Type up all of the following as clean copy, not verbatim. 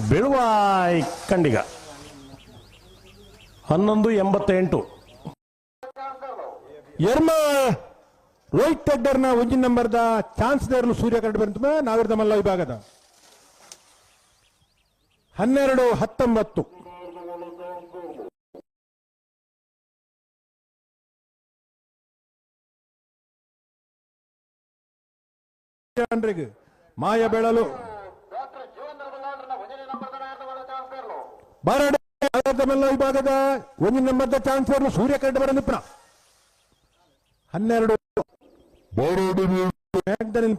ಬೆಳುವಾಯ್ ಕಂಡಿಗ 1188 ಎರ್ಮ ರೋಹಿತ್ ಟೆಡ್ಡರ್ನ ಒಂಜಿ ನಂಬರ್ದ ಚಾನ್ಸ್ ದೇರ್ಲು ಸೂರ್ಯ ಕರಡು ಬಂತ ನಾವಿರ್ದ ಮಲ್ಲ ವಿಭಾಗದ 12-19 ಮಾಯ ಬೆಳಲು ಬಾರಾಡ ಮಲ್ಲ ವಿಭಾಗದ ಒಂಜಿ ನಂಬರ್ದ ಚಾನ್ಸ್ ದೇರ್ಲು ಸೂರ್ಯ ಕರಡು ಬರಂದಿಪ್ಪನ 12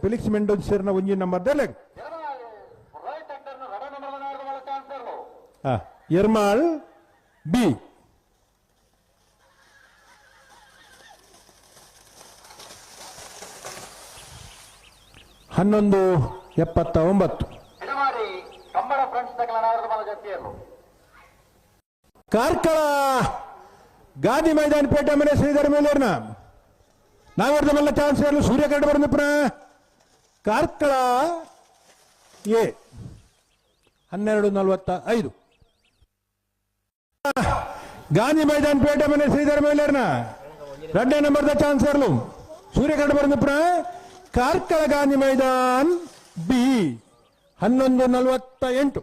ಫೆಲಿಕ್ಸ್ ಮೆಂಡೋನ್ಸ್ ಒಂಜಿ ನಂಬರ್ ಎರ್ಮಾಳ್ ಬಿ ಹನ್ನೊಂದು 79 ಕಾರ್ಕಳ ಗಾಂಧಿ ಮೈದಾನ ಪೇಟೆ ಮನೆ ಶ್ರೀಧರ ಮೇಲೂರ್ನ ನಾವಿರ್ದ ಮಲ್ಲ ಚಾನ್ಸ್ ಸೂರ್ಯ ಕರಡು ಬರಂದಿಪ್ಪನ ಕಾರ್ಕಳ ಎ 12:45 ಗಾಂಧಿ ಮೈದಾನ ಪೇಟೆ ಮನೆ ಶ್ರೀಧರ ಮೇಲರ್ನ 2ನೇ ನಂಬರ್ದ ಚಾನ್ಸ್ ಸೂರ್ಯ ಕರಡು ಬರಂದಿಪ್ಪನ ಕಾರ್ಕಳ ಗಾಂಧಿ ಮೈದಾನ್ ಬಿ 11:48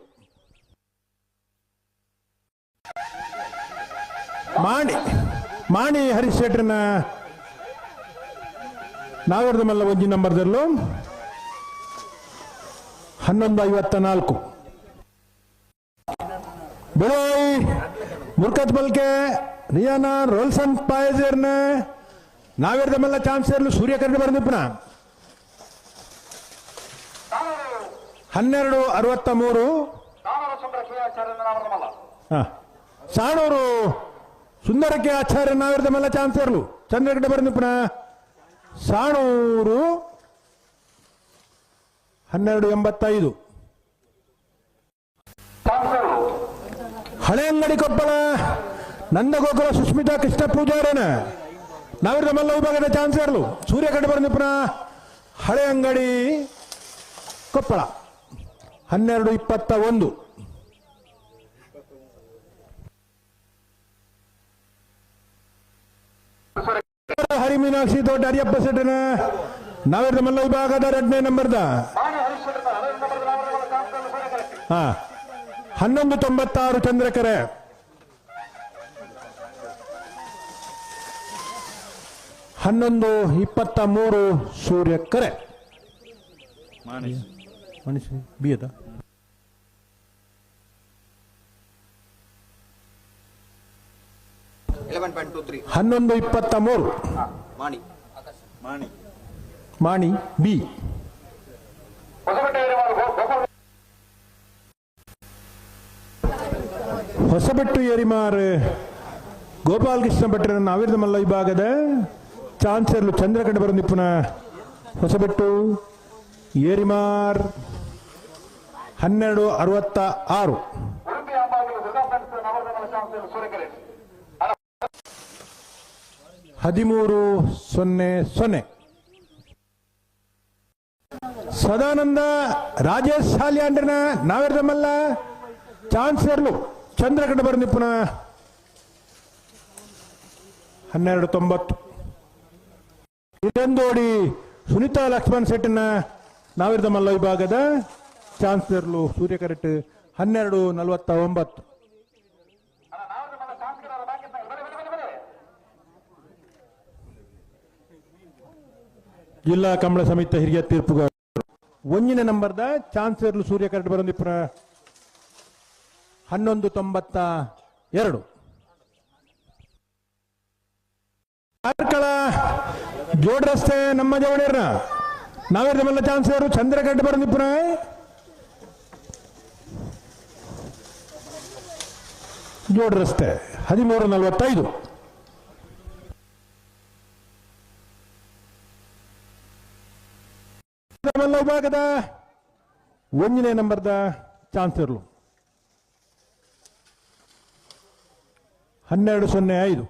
ಮಾಣಿ ಹರೀಶ್ ಶೆಟ್ರನ ನಾಗರದ ಮಲ್ಲ ಒಂಜಿ ನಂಬರ್ದಲ್ಲೂ 11:54 ಬೆಳೋಯ್ ಮುರ್ಕತ್ ಬಲ್ಕೆ ರಿಯಾನಾ ರೋಲ್ಸನ್ ಪಾಯಜರ್ನ ನಾವಿರ್ದ ಮಲ್ಲ ಚಾನ್ಸ್ ಸೂರ್ಯ ಕರಡು ಬರಂದಿಪ್ಪನ 12:63 ಸಾಣೂರು ಸುಂದರಕ್ಕೆ ಆಚಾರ್ಯ ನಾವಿರ್ದ ಮಲ್ಲ ಚಾನ್ಸ್ ಚಂದ್ರಗಡ್ಡೆ ಬರಂದಿಪ್ಪನ ಸಾಣೂರು 12:85 ಹಳೆ ಅಂಗಡಿ ಕೊಪ್ಪಳ ನಂದಗೋಕುಲ ಸುಸ್ಮಿತಾ ಕೃಷ್ಣ ಪೂಜಾರನ ನಾವಿರ್ದ ಮಲ್ಲ ವಿಭಾಗದ ಚಾನ್ಸ್ ಸೂರ್ಯ ಕರಡು ಬರಂದಿಪ್ಪನ ಹಳೆ ಅಂಗಡಿ ಕೊಪ್ಪಳ 12:21 ಹರಿಮೀನಾಕ್ಷಿ ತೋಟ ಹರಿಯಪ್ಪ ಸೆಟ್ಟನ ನಾವಿರ್ದ ಮಲ್ಲ ವಿಭಾಗದ 2ನೇ ನಂಬರ್ದ 11:96 ಚಂದ್ರಕರೆ 11:23 ಸೂರ್ಯಕರೆ ಬಿ ಅದ 11:23 ಮಾಣಿ ಬಿ ಹೊಸಬೆಟ್ಟು ಏರಿಮಾರ್ ಗೋಪಾಲ್ ಕೃಷ್ಣ ಭಟ್ರ ನಾವಿರ್ದ ಮಲ್ಲ ವಿಭಾಗದ ಚಾನ್ಸ್ ಚಂದ್ರಕಡೆ ಬರಂದಿಪ್ಪನ ಹೊಸಬೆಟ್ಟು ಏರಿಮಾರ್ 12:66 13:00 ಸದಾನಂದ ರಾಜೇಶ್ ಸಾಲಿಯಾಂಡ್ರನ ನಾವಿರ್ದ ಮಲ್ಲ ಚಾನ್ಸ್ ಚಂದ್ರಕಡೆ ಬರಂದಿಪ್ಪನ 12:90 ಇದೊಂದೋಡಿ ಸುನೀತಾ ಲಕ್ಷ್ಮಣ್ ಸೆಟ್ನ ನಾವಿರ್ದ ಮಲ್ಲ ವಿಭಾಗದ ಚಾನ್ಸ್ ಸೂರ್ಯ ಕರೆಕ್ಟ್ 12:49 ಜಿಲ್ಲಾ ಕಂಬಳ ಸಮಿತಿ ಹಿರಿಯ ತೀರ್ಪುಗಾರ 1ನೇ ನಂಬರ್ದ ಚಾನ್ಸ್ ಸೂರ್ಯ ಕರೆಕ್ಟ್ ಬರಂದಿಪ್ಪನ 11:92 ಕಾರ್ಕಳ ಜೋಡ್ ರಸ್ತೆ ನಮ್ಮ ಜವಣಿಯರ್ನ ನಾವಿರ್ದ ಮಲ್ಲ ಚಾನ್ಸ್ ಚಂದ್ರಕಡ್ಡೆ ಬರಂದಿಪ್ಪನ ಜೋಡ್ ರಸ್ತೆ 13:45 ಮಲ್ಲ ವಿಭಾಗದ 1ನೇ ನಂಬರ್ದ ಚಾನ್ಸ್ 12:05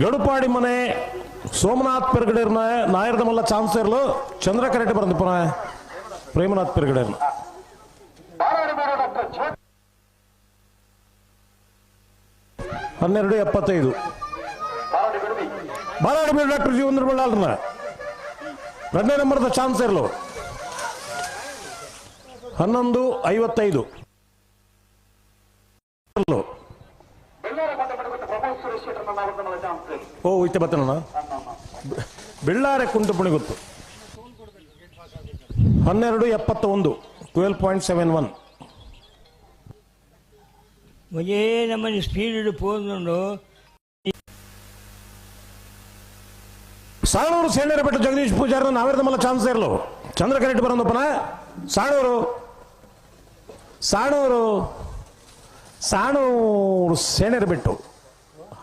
ಗಡುಪಾಡಿ ಮನೆ ಸೋಮನಾಥ್ ಪೆರ್ಗಡೇರ್ನ ನಾಯರದ ಮಲ್ಲ ಚಾನ್ಸರ್ಲು ಚಂದ್ರ ಕರೆಕ್ಟ್ ಬರಂದು ಪುನಃ ಪ್ರೇಮನಾಥ್ ಪೆರ್ಗಡೇರ್ನ 12:75 ಬಾಲಾಡಿ ಡಾಕ್ಟರ್ ಜೀವಂದ್ರ ಬಳ್ಳಾಲ್ರನ್ನ 2ನೇ ನಂಬರ್ದ ಚಾನ್ಸರ್ಲು 11:55 ಓ ಇತ್ತೆ ಬತ್ತನ ಬೆಳ್ಳಾರೆ ಕುಂಟು ಪುಣಿ ಗೊತ್ತು 12:71 12.71 ഒരേ നമ്മൾ സ്പീഡിൽ പോകുന്നുണ്ടോ ಸಾಣೂರು ಸೇಣೇರಪೇಟೆ ಜಗದೀಶ್ ಪೂಜಾರ ನಾವೇರ್ದ ಮಲ್ಲ ಚಾನ್ಸ್ ಇರಲು ಚಂದ್ರ ಕರೆಕ್ಟ್ ಬರೋದಪ್ಪನ ಸಾಣೂರು ಸಾಣೂರು ಸಾಣೂರು ಸೇಣೇರಪೇಟು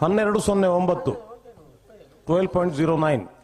12:09 12.09